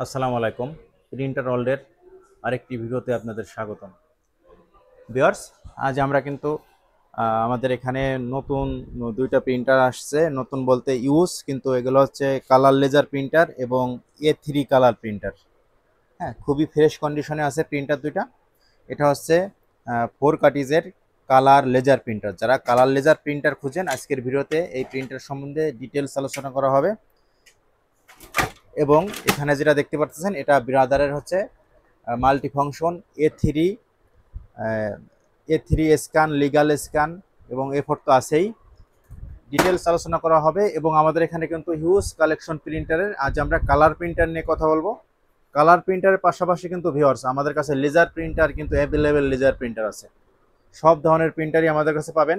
আসসালামু আলাইকুম। প্রিন্টার ওয়ার্ল্ডের আরেকটি ভিডিওতে আপনাদের স্বাগতম। ভিউয়ার্স, আজ আমরা কিন্তু আমাদের এখানে নতুন দুইটা প্রিন্টার আসছে। নতুন বলতে ইউজ, কিন্তু এগুলো হচ্ছে কালার লেজার প্রিন্টার এবং A3 কালার প্রিন্টার। হ্যাঁ, খুবই ফ্রেশ কন্ডিশনে আছে প্রিন্টার দুইটা। এটা হচ্ছে 4 কাটিজের কালার লেজার প্রিন্টার। যারা কালার লেজার প্রিন্টার খুঁজেন, আজকের ভিডিওতে এই প্রিন্টার সম্বন্ধে ডিটেলস আলোচনা করা হবে। এবং এখানে যেটা দেখতে পাচ্ছেন, এটা ব্রাদারের হচ্ছে multi function A3 A3 scan, legal scan এবং A4 তো আছেই। ডিটেলস আলোচনা করা হবে এবং আমাদের এখানে কিন্তু হিউজ কালেকশন প্রিন্টারের। আজ আমরা কালার প্রিন্টার নিয়ে কথা বলবো। কালার প্রিন্টারের পাশাপাশি কিন্তু ভিউয়ার্স আমাদের কাছে লেজার প্রিন্টার কিন্তু অ্যাভেলেবেল লেজার প্রিন্টার আছে। সব ধরনের প্রিন্টারই আমাদের কাছে পাবেন।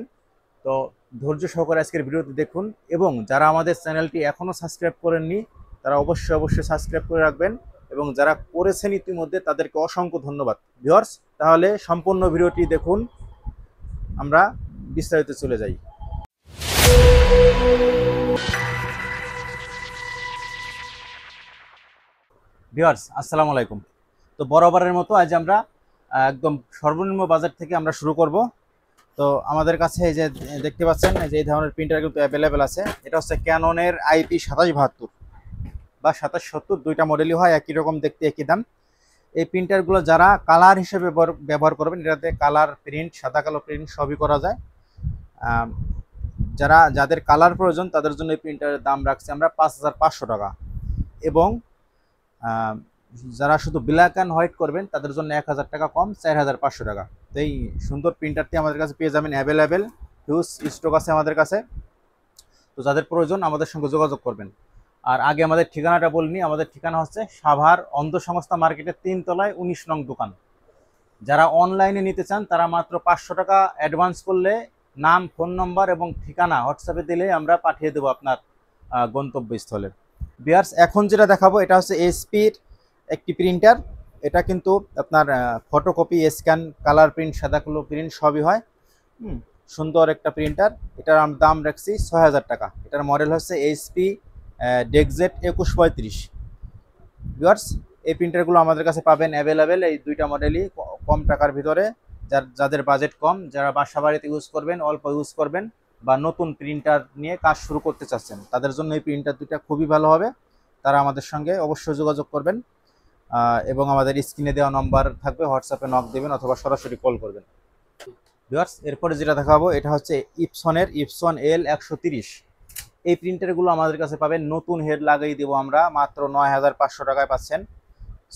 তো ধৈর্য সহকারে আজকের ভিডিওটি দেখুন এবং যারা আমাদের চ্যানেলটি এখনও সাবস্ক্রাইব করেননি তারা অবশ্যই সাবস্ক্রাইব করে রাখবেন এবং যারা করেছেন ইতিমধ্যে তাদেরকে অসংখ্য ধন্যবাদ। ভিউয়ার্স, তাহলে সম্পূর্ণ ভিডিওটি দেখুন। আমরা বিস্তারিত চলে যাই। ভিউয়ার্স, আসসালামু আলাইকুম। তো বরাবরের মতো আজ আমরা একদম সর্বনিম্ন বাজেট থেকে আমরা শুরু করব। তো আমাদের কাছে এই যে দেখতে পাচ্ছেন, এই যে এই ধরনের প্রিন্টার কিন্তু অ্যাভেলেবেল আছে। এটা হচ্ছে ক্যাননের IP2772 বা 2770, দুইটা মডেলই হয়, একই রকম দেখতে, একই দাম। এই প্রিন্টারগুলো যারা কালার হিসেবে ব্যবহার করবেন, এটাতে কালার প্রিন্ট, সাদা কালো প্রিন্ট সবই করা যায়। যাদের কালার প্রয়োজন তাদের জন্য এই প্রিন্টারের দাম রাখছি আমরা 5500 টাকা। এবং যারা শুধু ব্ল্যাক অ্যান্ড হোয়াইট করবেন তাদের জন্য 1000 টাকা কম, 4500 টাকা। তো এই সুন্দর প্রিন্টারটি আমাদের কাছে পেয়ে যাবেন অ্যাভেলেবেল, হিউজ স্টক আছে আমাদের কাছে। তো যাদের প্রয়োজন আমাদের সঙ্গে যোগাযোগ করবেন। আর আগে আমাদের ঠিকানাটা বলিনি। আমাদের ঠিকানা হচ্ছে সাভার অন্ধ সংস্থা মার্কেটের 3 তলায় 19 নং দোকান। যারা অনলাইনে নিতে চান তারা মাত্র 500 টাকা অ্যাডভান্স করলে নাম, ফোন নম্বর এবং ঠিকানা হোয়াটসঅ্যাপে দিলে আমরা পাঠিয়ে দেবো আপনার গন্তব্যস্থলে। বিয়ার্স, এখন যেটা দেখাবো এটা হচ্ছে এসপির একটি প্রিন্টার। এটা কিন্তু আপনার ফটোকপি, স্ক্যান, কালার প্রিন্ট, সাদা কালো প্রিন্ট সবই হয়। সুন্দর একটা প্রিন্টার। এটার দাম রাখছি 6000 টাকা। এটার মডেল হচ্ছে এইচপি ডেকজেট 2135। ভিউয়ার্স, এই প্রিন্টারগুলো আমাদের কাছে পাবেন অ্যাভেলেবেল, এই দুইটা মডেলই কম টাকার ভিতরে। যাদের বাজেট কম, যারা বাসা বাড়িতে ইউজ করবেন, অল্প ইউজ করবেন, বা নতুন প্রিন্টার নিয়ে কাজ শুরু করতে চাচ্ছেন, তাদের জন্য এই প্রিন্টার দুইটা খুবই ভালো হবে। তারা আমাদের সঙ্গে অবশ্যই যোগাযোগ করবেন এবং আমাদের স্ক্রিনে দেওয়া নম্বর থাকবে, হোয়াটসঅ্যাপে নক দেবেন অথবা সরাসরি কল করবেন। ভিউয়ার্স, এরপরে যেটা দেখাবো এটা হচ্ছে ইপসনের ইপসন L130। এই প্রিন্টারগুলো আমাদের কাছে পাবেন, নতুন হেড লাগিয়ে দেবো আমরা, মাত্র 9500 টাকায় পাচ্ছেন।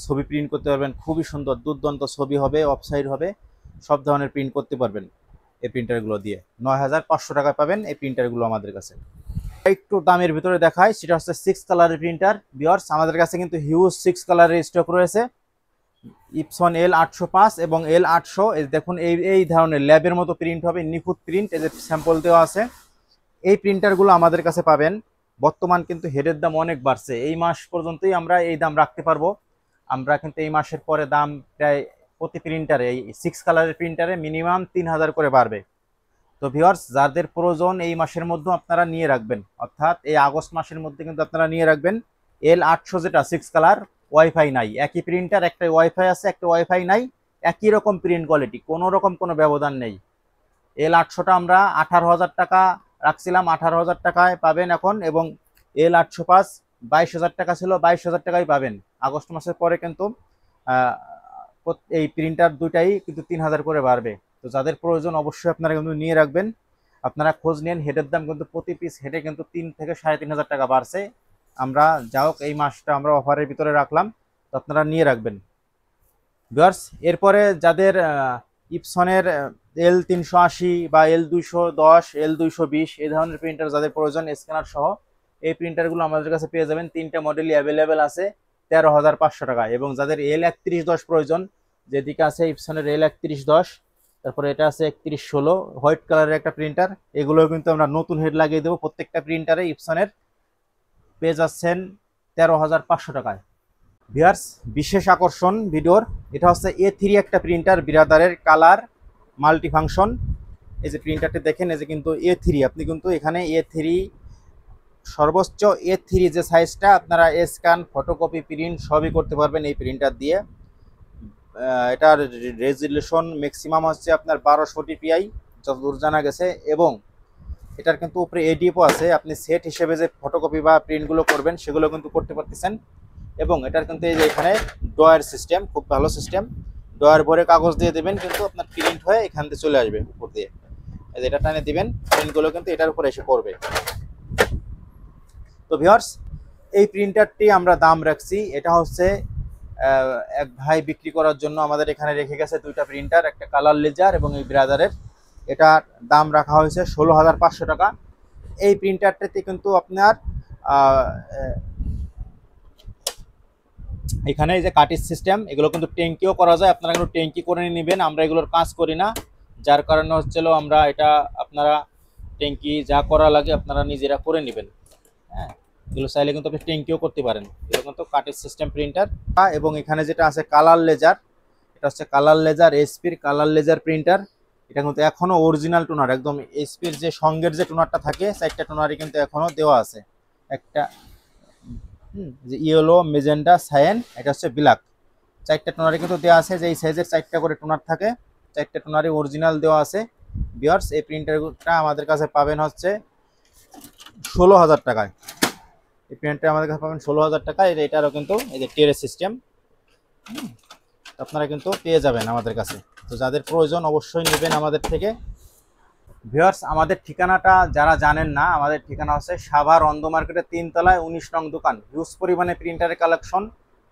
ছবি প্রিন্ট করতে পারবেন, খুবই সুন্দর দুর্দান্ত ছবি হবে, অফসাইড হবে, সব ধরনের প্রিন্ট করতে পারবেন এই প্রিন্টারগুলো দিয়ে। 9500 টাকায় পাবেন এই প্রিন্টারগুলো আমাদের কাছে। একটু দামের ভিতরে দেখায়, সেটা হচ্ছে 6 কালারের প্রিন্টার। ভিউয়ার্স, আমাদের কাছে কিন্তু হিউজ 6 কালারের স্টক রয়েছে। ইপসন L805 এবং L800। দেখুন, এই ধরনের ল্যাবের মতো প্রিন্ট হবে, নিখুঁত প্রিন্ট। এদের স্যাম্পল দেওয়া আছে। এই প্রিন্টারগুলো আমাদের কাছে পাবেন। বর্তমান কিন্তু হেডের দাম অনেক বাড়ছে, এই মাস পর্যন্তই আমরা এই দাম রাখতে পারবো। আমরা কিন্তু এই মাসের পরে দাম প্রায় প্রতি প্রিন্টারে, এই 6 কালারের প্রিন্টারে মিনিমাম 3000 করে বাড়বে। তো ভিউয়ার্স, যাদের প্রয়োজন এই মাসের মধ্যে আপনারা নিয়ে রাখবেন, অর্থাৎ এই আগস্ট মাসের মধ্যে কিন্তু আপনারা নিয়ে রাখবেন। L800 যেটা 6 কালার, ওয়াইফাই নাই, একই প্রিন্টার, একটা ওয়াইফাই আছে, একটা ওয়াইফাই নাই, একই রকম প্রিন্ট কোয়ালিটি, কোনো রকম কোনো ব্যবধান নেই। L800টা আমরা 18,000 টাকা রাখছিলাম, 18,000 টাকায় পাবেন এখন। এবং L805 22,000 টাকা ছিল, 22,000 টাকায় পাবেন। আগস্ট মাসের পরে কিন্তু এই প্রিন্টার দুইটাই কিন্তু 3000 করে বাড়বে। তো যাদের প্রয়োজন অবশ্যই আপনারা কিন্তু নিয়ে রাখবেন। আপনারা খোঁজ নেন, হেডের দাম কিন্তু প্রতি পিস হেডে কিন্তু 3 থেকে 3500 টাকা বাড়ছে। আমরা যা হোক এই মাসটা আমরা অফারের ভিতরে রাখলাম, তো আপনারা নিয়ে রাখবেন। ভিউয়ার্স, এরপরে যাদের ইপসনের L380 বা L210, L220 এই ধরনের প্রিন্টার যাদের প্রয়োজন, স্ক্যানার সহ, এই প্রিন্টারগুলো আমাদের কাছে পেয়ে যাবেন। 3টা মডেলই অ্যাভেলেবেল আছে 13,500 টাকা। এবং যাদের L3110 প্রয়োজন, যেদিকে আছে ইপসনের L3110, তারপরে এটা আছে 3116 হোয়াইট কালারের একটা প্রিন্টার, এগুলোও কিন্তু আমরা নতুন হেড লাগিয়ে দেবো। প্রত্যেকটা প্রিন্টারে ইপসনের পেয়ে যাচ্ছেন 13,500 টাকায়। ভিউয়ার্স, বিশেষ আকর্ষণ ভিডিওর, এটা হচ্ছে A3 একটা প্রিন্টার, বিরাদারের কালার মাল্টি ফাংশন। এই যে প্রিন্টারটি দেখেন, এই যে কিন্তু A3, আপনি কিন্তু এখানে A3 সর্বোচ্চ A3 যে সাইজটা, আপনারা স্ক্যান, ফটোকপি, প্রিন্ট সবই করতে পারবেন এই প্রিন্টার দিয়ে। এটার রেজুলেশন ম্যাক্সিমাম হচ্ছে আপনার 1200 DPI যতদূর জানা গেছে, এবং এটার কিন্তু উপরে এডিপও আছে, আপনি সেট হিসেবে যে ফটোকপি বা প্রিন্টগুলো করবেন সেগুলো কিন্তু করতে পারতেছেন। এবং এটার কিন্তু এই যে এখানে ড্রয়ার সিস্টেম, খুব ভালো সিস্টেম। ড্রয়ার ভরে কাগজ দিয়ে দেবেন, কিন্তু আপনার প্রিন্ট হয়ে এখান থেকে চলে আসবে উপর দিয়ে, এটা টানে দিবেন, প্রিন্টগুলো কিন্তু এটার উপরে এসে পড়বে। তো ভিউয়ার্স, এই প্রিন্টারটি আমরা দাম রাখছি, এটা হচ্ছে এক ভাই বিক্রি করার জন্য আমাদের এখানে রেখে গেছে দুইটা প্রিন্টার, একটা কালার লেজার এবং এই ব্রাদারের। এটার দাম রাখা হয়েছে 16,500 টাকা। এই প্রিন্টারটিতে কিন্তু আপনার এখানে এই যে কাটিং সিস্টেম, এগুলো কিন্তু ট্যাঙ্কিও করা যায়, আপনারা কিন্তু ট্যাঙ্কি করে নেবেন। আমরা এগুলোর কাজ করি না, যার কারণে হচ্ছিল আমরা এটা, আপনারা ট্যাঙ্কি যা করা লাগে আপনারা নিজেরা করে নেবেন। হ্যাঁ, এগুলো চাইলে কিন্তু আপনি ট্যাঙ্কিও করতে পারেন। এগুলো কিন্তু কাটিং সিস্টেম প্রিন্টার। এবং এখানে যেটা আছে কালার লেজার, এটা হচ্ছে কালার লেজার, এসপির কালার লেজার প্রিন্টার। এটা কিন্তু এখনো অরিজিনাল টোনার, একদম এসপির যে সঙ্গের যে টোনারটা থাকে, 4টা টোনারই কিন্তু এখনো দেওয়া আছে। একটা যে ইয়েলো, মেজেন্ডা, সায়ান, এটা হচ্ছে ব্ল্যাক, 4টা টোনারই কিন্তু দেওয়া আছে। যে এই সাইজের 4টা করে টোনার থাকে, 4টা টোনারই অরিজিনাল দেওয়া আছে। ভিউয়ার্স, এই প্রিন্টারটা আমাদের কাছে পাবেন হচ্ছে 16,000 টাকায়। এই প্রিন্টারটা আমাদের কাছে পাবেন 16,000 টাকায়। এটারও কিন্তু এই যে টেরে সিস্টেম আপনারা কিন্তু পেয়ে যাবেন আমাদের কাছে। তো যাদের প্রয়োজন অবশ্যই নেবেন আমাদের থেকে। ভিউয়ার্স, আমাদের ঠিকানাটা যারা জানেন না, আমাদের ঠিকানা হচ্ছে সাভার অন্ধ মার্কেটের 3 তলায় 19 নং দোকান। হিউজ পরিমাণে প্রিন্টারের কালেকশন,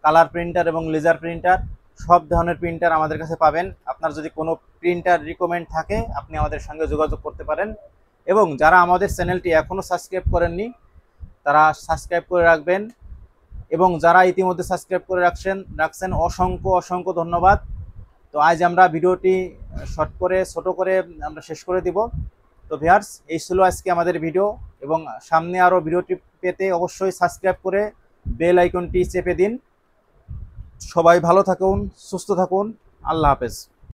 কালার প্রিন্টার এবং লেজার প্রিন্টার, সব ধরনের প্রিন্টার আমাদের কাছে পাবেন। আপনার যদি কোনো প্রিন্টার রিকমেন্ড থাকে, আপনি আমাদের সঙ্গে যোগাযোগ করতে পারেন। এবং যারা আমাদের চ্যানেলটি এখনও সাবস্ক্রাইব করেননি, তারা সাবস্ক্রাইব করে রাখবেন। এবং যারা ইতিমধ্যে সাবস্ক্রাইব করে রাখছেন অসংখ্য অসংখ্য ধন্যবাদ। তো আজ আমরা ভিডিওটি ছোট করে আমরা শেষ করে দিব। তো ভিউয়ার্স, এই ছিল আজকে আমাদের ভিডিও, এবং সামনে আরও ভিডিওটি পেতে অবশ্যই সাবস্ক্রাইব করে বেল আইকনটি চেপে দিন। সবাই ভালো থাকুন, সুস্থ থাকুন, আল্লাহ হাফেজ।